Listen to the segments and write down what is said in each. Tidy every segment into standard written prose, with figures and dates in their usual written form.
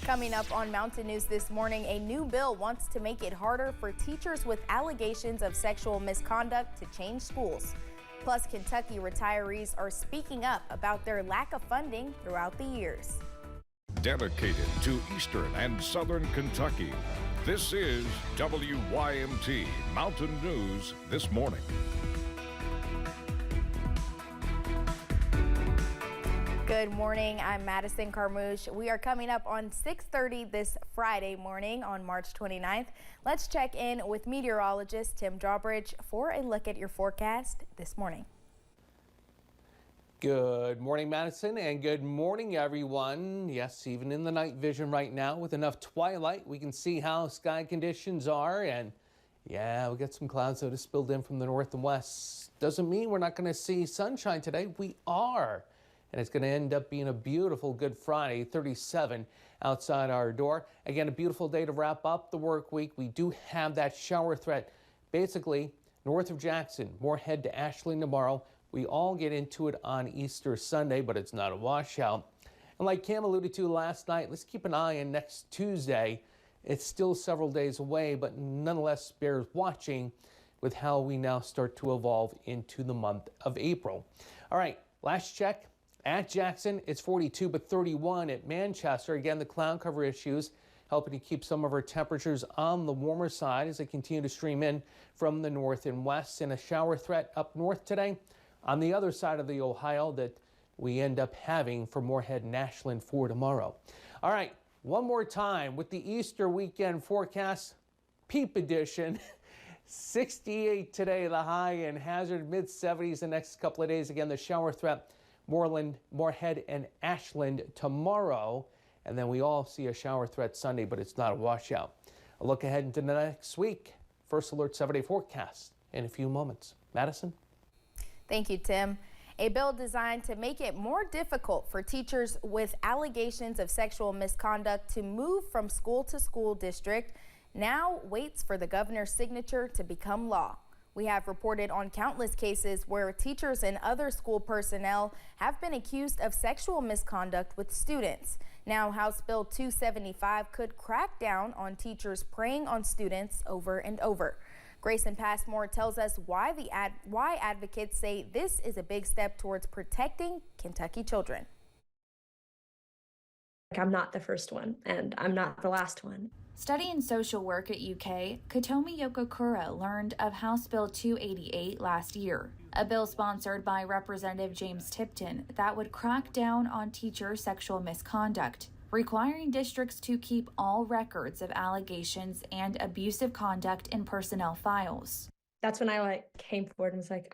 Coming up on Mountain News this morning, a new bill wants to make it harder for teachers with allegations of sexual misconduct to change schools. Plus, Kentucky retirees are speaking up about their lack of funding throughout the years. Dedicated to Eastern and Southern Kentucky, this is WYMT Mountain News this morning. Good morning, I'm Madison Carmouche. We are coming up on 6:30 this Friday morning on March 29th. Let's check in with meteorologist Tim Drawbridge for a look at your forecast this morning. Good morning, Madison, and good morning, everyone. Yes, even in the night vision right now with enough twilight, we can see how sky conditions are. And yeah, we got some clouds that have spilled in from the north and west. Doesn't mean we're not going to see sunshine today. We are. And it's going to end up being a beautiful Good Friday, 37 outside our door. Again, a beautiful day to wrap up the work week. We do have that shower threat basically north of Jackson, Moorhead to Ashland tomorrow. We all get into it on Easter Sunday, but it's not a washout. And like Cam alluded to last night, let's keep an eye on next Tuesday. It's still several days away, but nonetheless bears watching with how we now start to evolve into the month of April. All right, last check. At Jackson, it's 42, but 31 at Manchester. Again, the cloud cover issues helping to keep some of our temperatures on the warmer side as they continue to stream in from the north and west. And a shower threat up north today on the other side of the Ohio that we end up having for Moorhead and Ashland for tomorrow. All right, one more time with the Easter weekend forecast, Peep Edition. 68 today, the high, and Hazard mid-70s the next couple of days. Again, the shower threat. Moorhead, and Ashland tomorrow. And then we all see a shower threat Sunday, but it's not a washout. A look ahead into the next week. First Alert 7-day forecast in a few moments. Madison? Thank you, Tim. A bill designed to make it more difficult for teachers with allegations of sexual misconduct to move from school to school district now waits for the governor's signature to become law. We have reported on countless cases where teachers and other school personnel have been accused of sexual misconduct with students. Now, House Bill 275 could crack down on teachers preying on students over and over. Grayson Passmore tells us why advocates say this is a big step towards protecting Kentucky children. I'm not the first one, and I'm not the last one. Studying social work at UK, Katomi Yokokura learned of House Bill 288 last year, a bill sponsored by Representative James Tipton that would crack down on teacher sexual misconduct, requiring districts to keep all records of allegations and abusive conduct in personnel files. That's when I came forward and was like,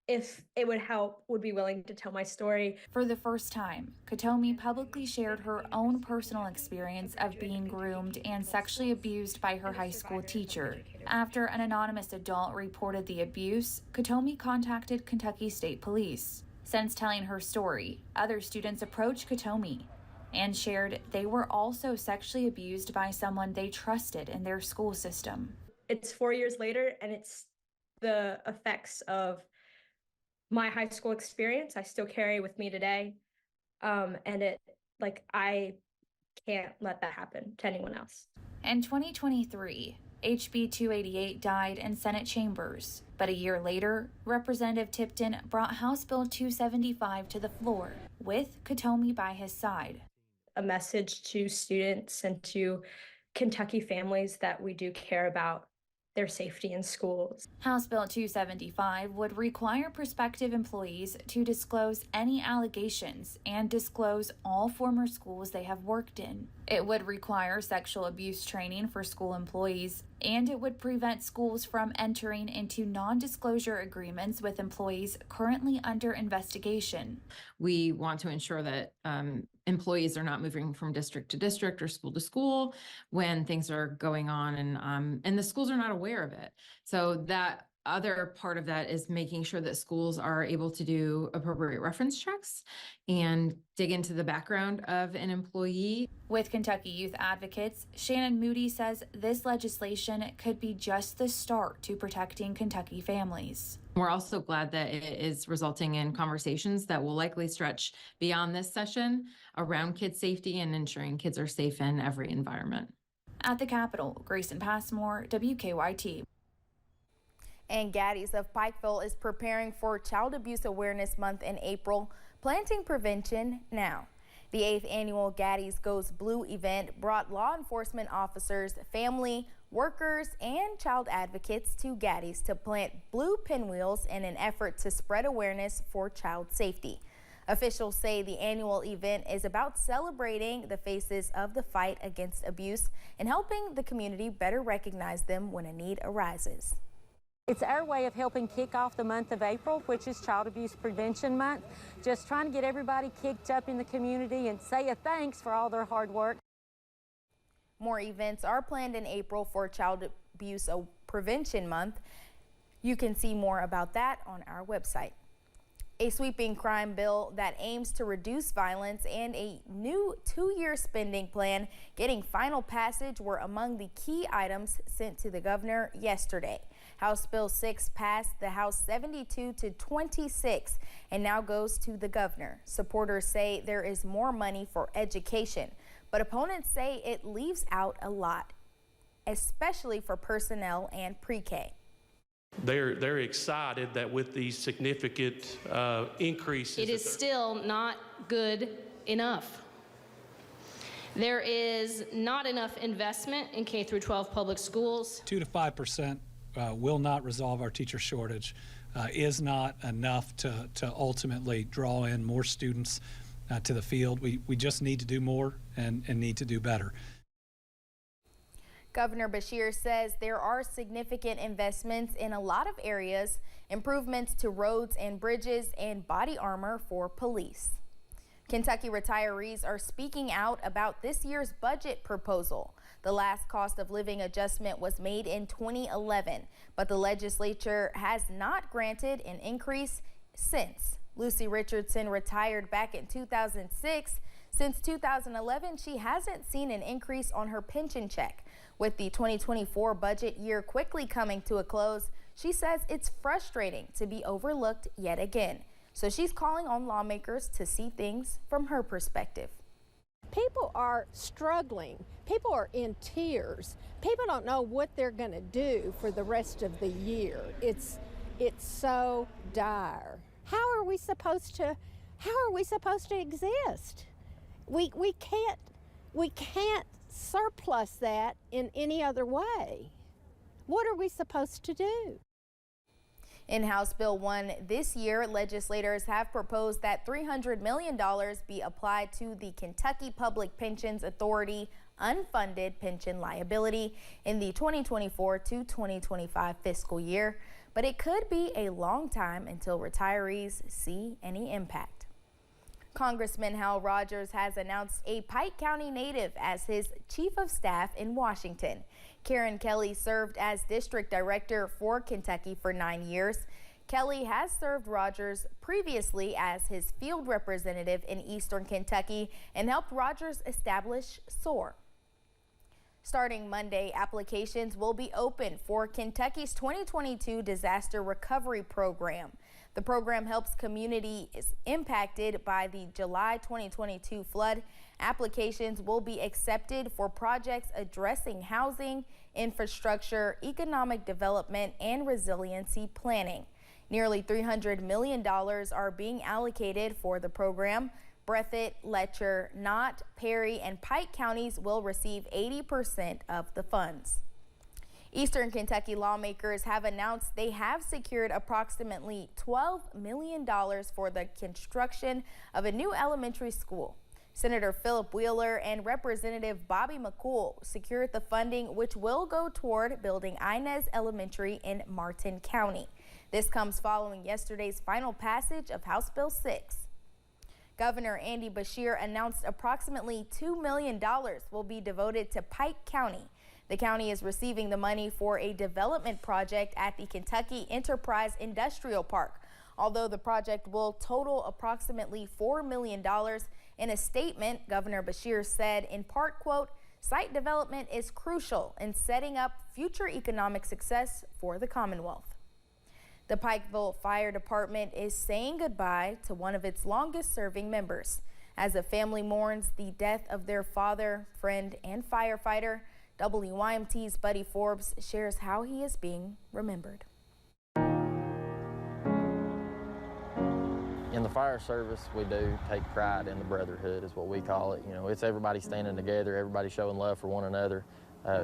if it would help, would be willing to tell my story. For the first time, Katomi publicly shared her own personal experience of being groomed and sexually abused by her high school teacher. After an anonymous adult reported the abuse, Katomi contacted Kentucky State Police. Since telling her story, other students approached Katomi and shared they were also sexually abused by someone they trusted in their school system. It's 4 years later, and it's the effects of my high school experience I still carry with me today. And I can't let that happen to anyone else. In 2023, HB 288 died in Senate chambers, but a year later, Representative Tipton brought House Bill 275 to the floor with Katomi by his side. A message to students and to Kentucky families that we do care about their safety in schools. House Bill 275 would require prospective employees to disclose any allegations and disclose all former schools they have worked in. It would require sexual abuse training for school employees, and it would prevent schools from entering into non-disclosure agreements with employees currently under investigation. We want to ensure that employees are not moving from district to district or school to school when things are going on, and the schools are not aware of it. So that other part of that is making sure that schools are able to do appropriate reference checks and dig into the background of an employee. With Kentucky Youth Advocates, Shannon Moody says this legislation could be just the start to protecting Kentucky families. We're also glad that it is resulting in conversations that will likely stretch beyond this session around kids' safety and ensuring kids are safe in every environment. At the Capitol, Grayson Passmore, WKYT. And Gaddy's of Pikeville is preparing for Child Abuse Awareness Month in April, planting prevention now. The 8th annual Gaddy's Goes Blue event brought law enforcement officers, family, workers, and child advocates to Gaddy's to plant blue pinwheels in an effort to spread awareness for child safety. Officials say the annual event is about celebrating the faces of the fight against abuse and helping the community better recognize them when a need arises. It's our way of helping kick off the month of April, which is Child Abuse Prevention Month. Just trying to get everybody kicked up in the community and say a thanks for all their hard work. More events are planned in April for Child Abuse Prevention Month. You can see more about that on our website. A sweeping crime bill that aims to reduce violence and a new 2-year spending plan getting final passage were among the key items sent to the governor yesterday. House Bill 6 passed the House 72-26 and now goes to the governor. Supporters say there is more money for education, but opponents say it leaves out a lot, especially for personnel and pre-K. They're excited that with these significant increases, it is still not good enough. There is not enough investment in K through 12 public schools. 2 to 5% will not resolve our teacher shortage. Is not enough to ultimately draw in more students to the field. We just need to do more and need to do better. Governor Beshear says there are significant investments in a lot of areas, improvements to roads and bridges, and body armor for police. Kentucky retirees are speaking out about this year's budget proposal. The last cost of living adjustment was made in 2011, but the legislature has not granted an increase since. Lucy Richardson retired back in 2006. Since 2011, she hasn't seen an increase on her pension check. With the 2024 budget year quickly coming to a close, she says it's frustrating to be overlooked yet again. So she's calling on lawmakers to see things from her perspective. People are struggling. People are in tears. People don't know what they're going to do for the rest of the year. It's so dire. How are we supposed to exist? We can't surplus that in any other way. What are we supposed to do? In House Bill 1 this year, legislators have proposed that $300 million be applied to the Kentucky Public Pensions Authority unfunded pension liability in the 2024 to 2025 fiscal year, but it could be a long time until retirees see any impact. Congressman Hal Rogers has announced a Pike County native as his chief of staff in Washington. Karen Kelly served as district director for Kentucky for 9 years. Kelly has served Rogers previously as his field representative in Eastern Kentucky and helped Rogers establish SOAR. Starting Monday, applications will be open for Kentucky's 2022 Disaster Recovery Program. The program helps communities impacted by the July 2022 flood. Applications will be accepted for projects addressing housing, infrastructure, economic development, and resiliency planning. Nearly $300 million are being allocated for the program. Breathitt, Letcher, Knott, Perry, and Pike counties will receive 80% of the funds. Eastern Kentucky lawmakers have announced they have secured approximately $12 million for the construction of a new elementary school. Senator Philip Wheeler and Representative Bobby McCool secured the funding, which will go toward building Inez Elementary in Martin County. This comes following yesterday's final passage of House Bill 6. Governor Andy Beshear announced approximately $2 million will be devoted to Pike County. The county is receiving the money for a development project at the Kentucky Enterprise Industrial Park. Although the project will total approximately $4 million, in a statement, Governor Beshear said, in part, quote, "Site development is crucial in setting up future economic success for the Commonwealth." The Pikeville Fire Department is saying goodbye to one of its longest serving members. As the family mourns the death of their father, friend, and firefighter, WYMT's Buddy Forbes shares how he is being remembered. In the fire service, we do take pride in the brotherhood, is what we call it. You know, it's everybody standing together, everybody showing love for one another,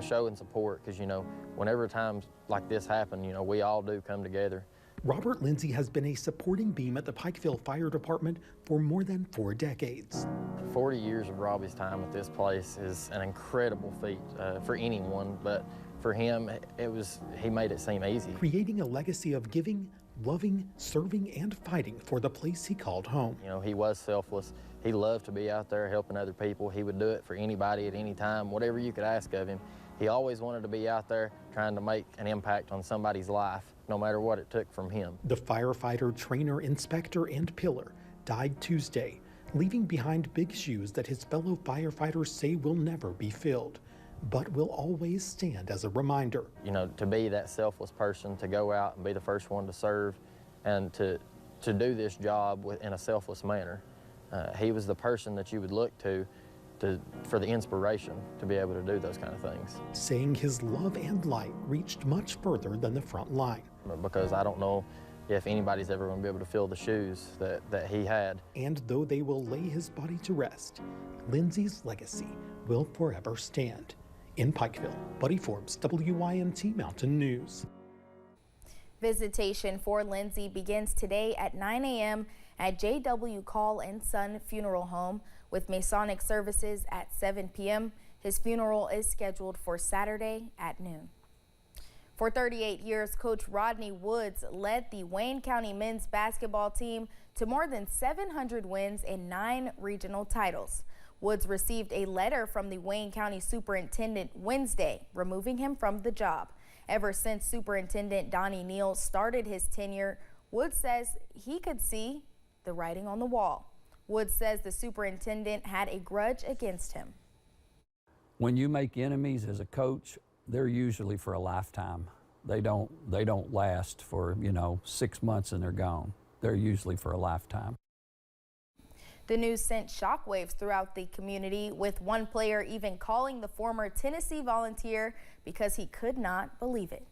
showing support, because, you know, whenever times like this happen, you know, we all do come together. Robert Lindsay has been a supporting beam at the Pikeville Fire Department for more than 4 decades. 40 years of Robbie's time at this place is an incredible feat for anyone, but for him, he made it seem easy. Creating a legacy of giving, loving, serving, and fighting for the place he called home. You know, he was selfless. He loved to be out there helping other people. He would do it for anybody at any time, whatever you could ask of him. He always wanted to be out there trying to make an impact on somebody's life, no matter what it took from him. The firefighter, trainer, inspector, and pillar died Tuesday, leaving behind big shoes that his fellow firefighters say will never be filled, but will always stand as a reminder. You know, to be that selfless person, to go out and be the first one to serve, and to do this job in a selfless manner. He was the person that you would look to for the inspiration to be able to do those kind of things. Saying his love and light reached much further than the front line. Because I don't know if anybody's ever going to be able to fill the shoes that he had. And though they will lay his body to rest, Lindsay's legacy will forever stand. In Pikeville, Buddy Forbes, WYMT Mountain News. Visitation for Lindsay begins today at 9 a.m. at J.W. Call & Son Funeral Home with Masonic services at 7 p.m. His funeral is scheduled for Saturday at noon. For 38 years, Coach Rodney Woods led the Wayne County men's basketball team to more than 700 wins and 9 regional titles. Woods received a letter from the Wayne County Superintendent Wednesday, removing him from the job. Ever since Superintendent Donnie Neal started his tenure, Woods says he could see the writing on the wall. Woods says the superintendent had a grudge against him. When you make enemies as a coach, they're usually for a lifetime. They don't last for, 6 months and they're gone. They're usually for a lifetime. The news sent shockwaves throughout the community, with one player even calling the former Tennessee Volunteer because he could not believe it.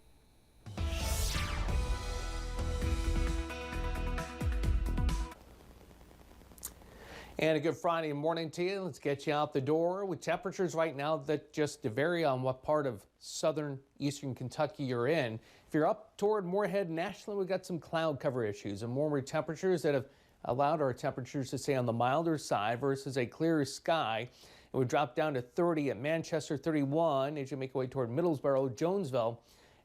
And a good Friday morning to you. Let's get you out the door with temperatures right now that just vary on what part of southern eastern Kentucky you're in. If you're up toward Moorhead National, we've got some cloud cover issues and warmer temperatures that have allowed our temperatures to stay on the milder side versus a clearer sky. It would drop down to 30 at Manchester, 31 as you make your way toward Middlesboro, Jonesville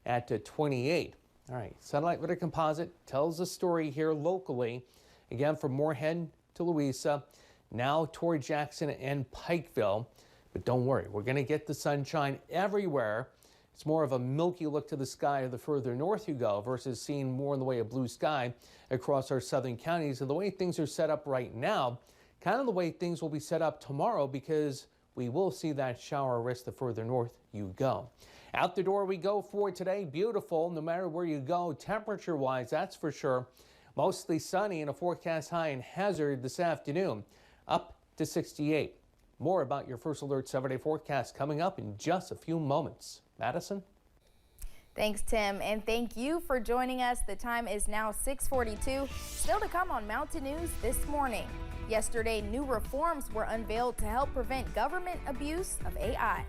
at 28. All right, satellite weather composite tells the story here locally. Again, from Moorhead to Louisa, now toward Jackson and Pikeville. But don't worry, we're going to get the sunshine everywhere. It's more of a milky look to the sky the further north you go versus seeing more in the way of blue sky across our southern counties. And the way things are set up right now, kind of the way things will be set up tomorrow, because we will see that shower risk the further north you go. Out the door we go for today. Beautiful no matter where you go, temperature-wise, that's for sure. Mostly sunny and a forecast high in Hazard this afternoon, up to 68. More about your First Alert 7-day forecast coming up in just a few moments. Madison? Thanks, Tim, and thank you for joining us. The time is now 6:42. Still to come on Mountain News this morning. Yesterday, new reforms were unveiled to help prevent government abuse of AI.